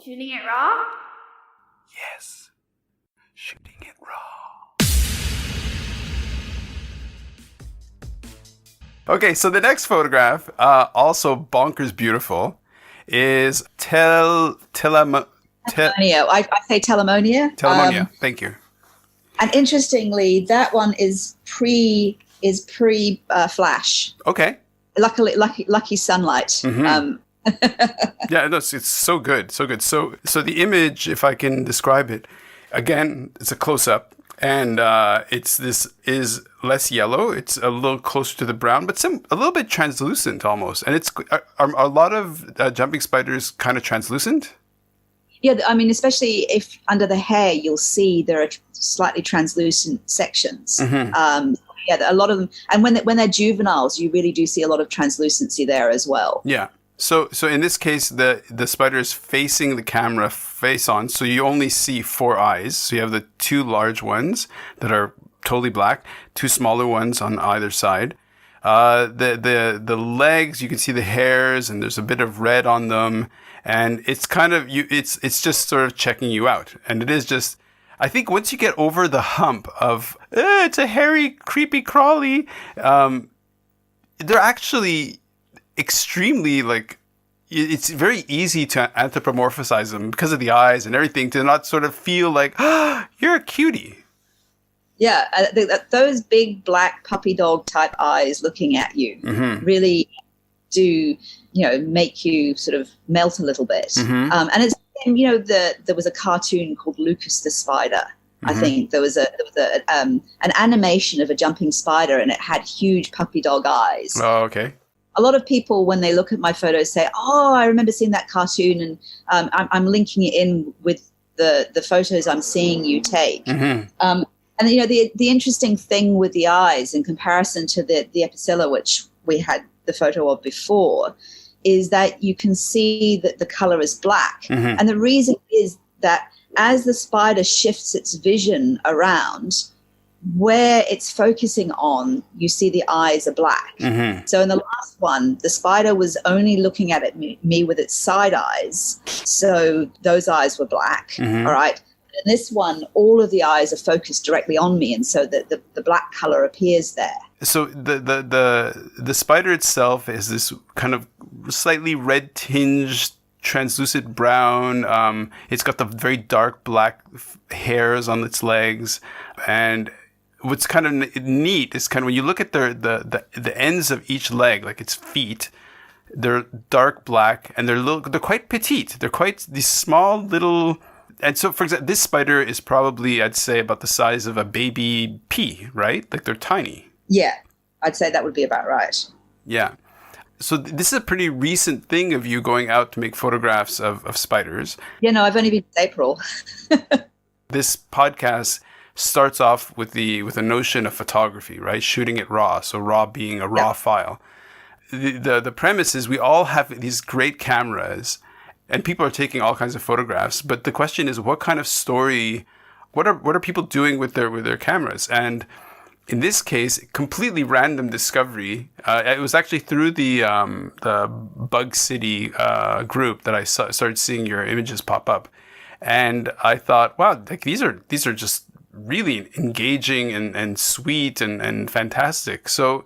Shooting it raw? Yes. Shooting it raw. Okay, so the next photograph, also bonkers beautiful, is Telemonia. I say telemonia. Telemonia. Thank you. And interestingly, that one is pre flash. Okay. Lucky sunlight. Mm-hmm. Yeah, no, it's so good, so good. So the image, if I can describe it, again, it's a close up, and this is less yellow. It's a little closer to the brown, but a little bit translucent almost. And are a lot of jumping spiders kind of translucent? Yeah, I mean, especially if under the hair, you'll see there are slightly translucent sections. Mm-hmm. Yeah, a lot of them, and when they're juveniles, you really do see a lot of translucency there as well. Yeah. So in this case, the spider is facing the camera face on, so you only see 4 eyes. So you have the 2 large ones that are totally black, 2 smaller ones on either side. The legs, you can see the hairs, and there's a bit of red on them, and it's kind of it's just sort of checking you out, and it is just. I think once you get over the hump of it's a hairy, creepy crawly, they're actually extremely it's very easy to anthropomorphize them because of the eyes and everything, to not sort of feel like, oh, you're a cutie. Yeah, those big black puppy dog type eyes looking at you mm-hmm. really do, make you sort of melt a little bit. Mm-hmm. And it's, there was a cartoon called Lucas the Spider. Mm-hmm. I think there was an animation of a jumping spider, and it had huge puppy dog eyes. Oh, okay. A lot of people, when they look at my photos, say, "Oh, I remember seeing that cartoon," and I'm linking it in with the photos I'm seeing you take. Mm-hmm. And the interesting thing with the eyes, in comparison to the epicella, which we had the photo of before, is that you can see that the color is black, mm-hmm. and the reason is that as the spider shifts its vision around, where it's focusing on, you see the eyes are black. Mm-hmm. So in the last one, the spider was only looking at me with its side eyes. So those eyes were black. Mm-hmm. All right. In this one, all of the eyes are focused directly on me, and so the black color appears there. So the spider itself is this kind of slightly red tinged, translucent brown. It's got the very dark black hairs on its legs, and what's kind of neat is kind of when you look at the ends of each leg, like its feet, they're dark black, and they're quite petite. They're quite these small little. And so, for example, this spider is probably, I'd say, about the size of a baby pea, right? Like they're tiny. Yeah, I'd say that would be about right. Yeah. So this is a pretty recent thing of you going out to make photographs of spiders. Yeah, no, I've only been since April. This podcast starts off with a notion of photography, right? Shooting it raw. So raw being a raw file. The premise is we all have these great cameras, and people are taking all kinds of photographs. But the question is, what kind of story? What are people doing with their cameras? And in this case, completely random discovery. It was actually through the Bug City group that I started seeing your images pop up, and I thought, wow, like these are just really engaging and sweet and fantastic. So,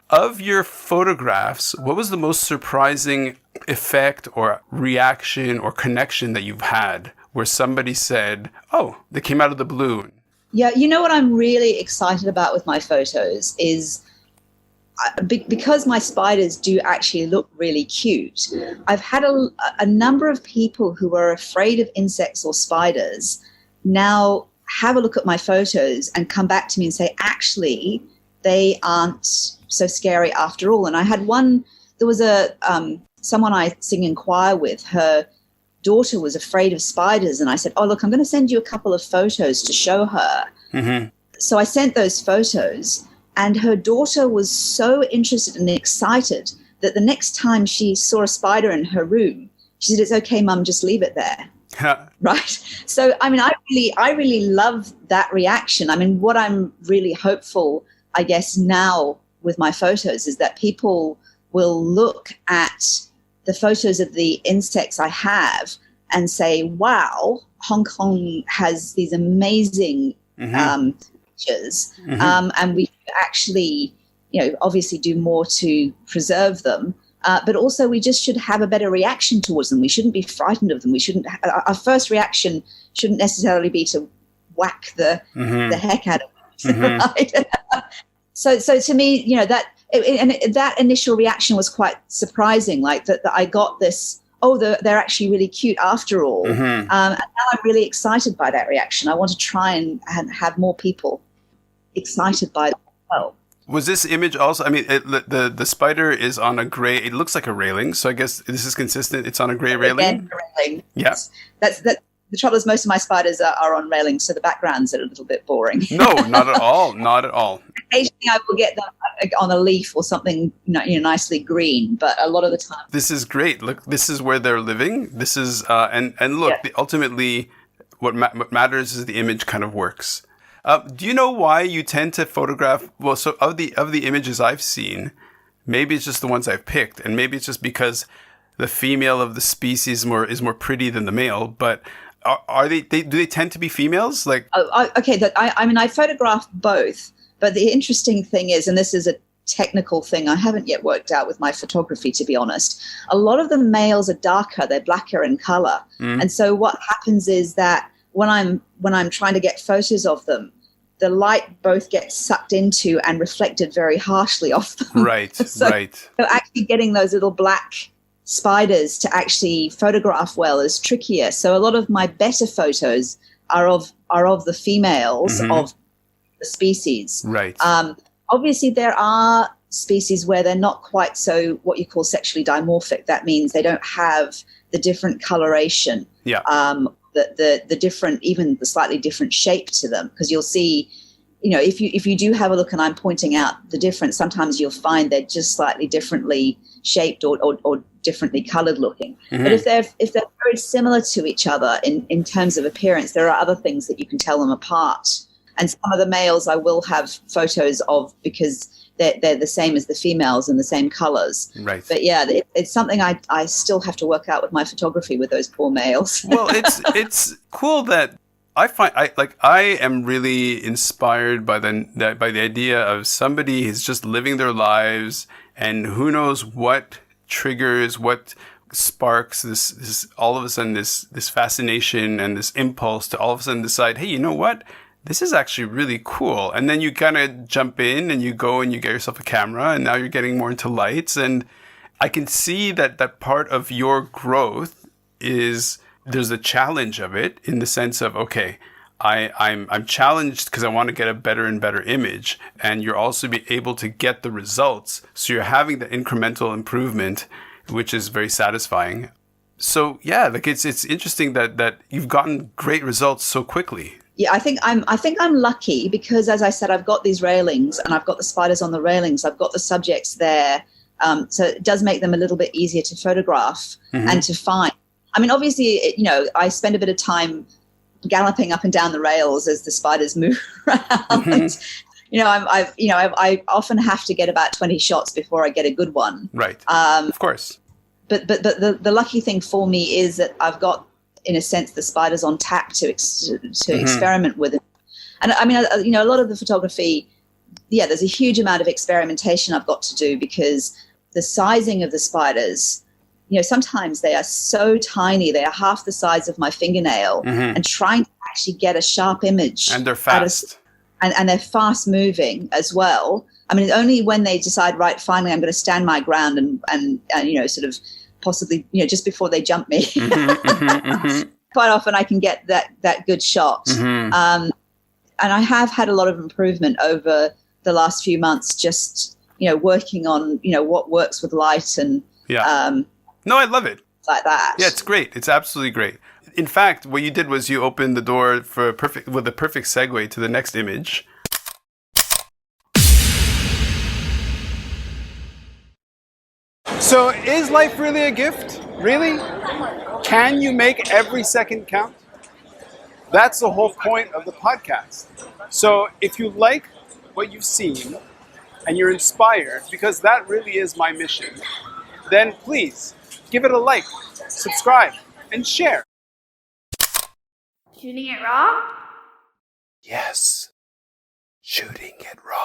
of your photographs, what was the most surprising effect or reaction or connection that you've had where somebody said, "Oh, they came out of the blue"? Yeah, what I'm really excited about with my photos is because my spiders do actually look really cute. I've had a number of people who are afraid of insects or spiders now have a look at my photos and come back to me and say, actually, they aren't so scary after all. And I had there was someone I sing in choir with, her daughter was afraid of spiders, and I said, oh, look, I'm going to send you a couple of photos to show her. Mm-hmm. So I sent those photos, and her daughter was so interested and excited that the next time she saw a spider in her room, she said, it's okay, Mum, just leave it there. Right. So, I mean, I really love that reaction. I mean, what I'm really hopeful, I guess, now with my photos is that people will look at the photos of the insects I have and say, wow, Hong Kong has these amazing features, and we actually, obviously do more to preserve them. But also we just should have a better reaction towards them. We shouldn't be frightened of them. Our first reaction shouldn't necessarily be to whack the heck out of them. Right? So to me, that initial reaction was quite surprising, like that I got this, they're actually really cute after all. And now I'm really excited by that reaction. I want to try and have more people excited by it as well. Was this image also, I mean, the spider is on a gray, it looks like a railing, so I guess this is consistent, it's on a gray railing? Again, a railing. Yeah. That's the trouble is most of my spiders are on railings, so the backgrounds are a little bit boring. No, not at all, not at all. Occasionally I will get them on a leaf or something nicely green, but a lot of the time. This is great. Look, this is where they're living. This is, and look, ultimately what matters is the image kind of works. Do you know why you tend to photograph? Well, so of the images I've seen, maybe it's just the ones I've picked, and maybe it's just because the female of the species is more pretty than the male. But do they tend to be females? Like, okay, I photograph both, but the interesting thing is, and this is a technical thing I haven't yet worked out with my photography, to be honest. A lot of the males are darker; they're blacker in color, and so what happens is that when I'm trying to get photos of them, the light both gets sucked into and reflected very harshly off them. Right, so actually getting those little black spiders to actually photograph well is trickier. So a lot of my better photos are of the females of the species. Right. Obviously, there are species where they're not quite so what you call sexually dimorphic. That means they don't have the different coloration. Yeah. The different, even the slightly different shape to them, because you'll see, if you do have a look and I'm pointing out the difference, sometimes you'll find they're just slightly differently shaped or differently colored looking. But if they're very similar to each other in terms of appearance, there are other things that you can tell them apart. And some of the males I will have photos of because they're the same as the females and the same colors. Right. But yeah, it's something I still have to work out with my photography with those poor males. Well, it's cool that I am really inspired by the idea of somebody who's just living their lives, and who knows what triggers, what sparks this all of a sudden this fascination and this impulse to all of a sudden decide, hey, you know what? This is actually really cool. And then you kind of jump in and you go and you get yourself a camera, and now you're getting more into lights. And I can see that part of your growth is there's a challenge of it, in the sense of, okay, I'm challenged because I want to get a better and better image. And you're also be able to get the results. So you're having the incremental improvement, which is very satisfying. So yeah, like it's interesting that you've gotten great results so quickly. Yeah, I think I'm lucky because, as I said, I've got these railings and I've got the spiders on the railings. I've got the subjects there, so it does make them a little bit easier to photograph and to find. I mean, obviously, I spend a bit of time galloping up and down the rails as the spiders move around. I often have to get about 20 shots before I get a good one. Right. Of course. But the lucky thing for me is that I've got, in a sense, the spiders on tap to experiment with it. And I mean, a lot of the photography, there's a huge amount of experimentation I've got to do, because the sizing of the spiders, sometimes they are so tiny, they are half the size of my fingernail, and trying to actually get a sharp image. And they're fast. And they're fast moving as well. I mean, only when they decide, right, finally I'm going to stand my ground and sort of possibly, just before they jump me. Quite often I can get that good shot. And I have had a lot of improvement over the last few months, just, working on, what works with light and no, I love it. Like that. Yeah, it's great. It's absolutely great. In fact, what you did was you opened the door with a perfect segue to the next image. So is life really a gift? Really? Can you make every second count? That's the whole point of the podcast. So if you like what you've seen and you're inspired, because that really is my mission, then please give it a like, subscribe, and share. Shooting it raw? Yes. Shooting it raw.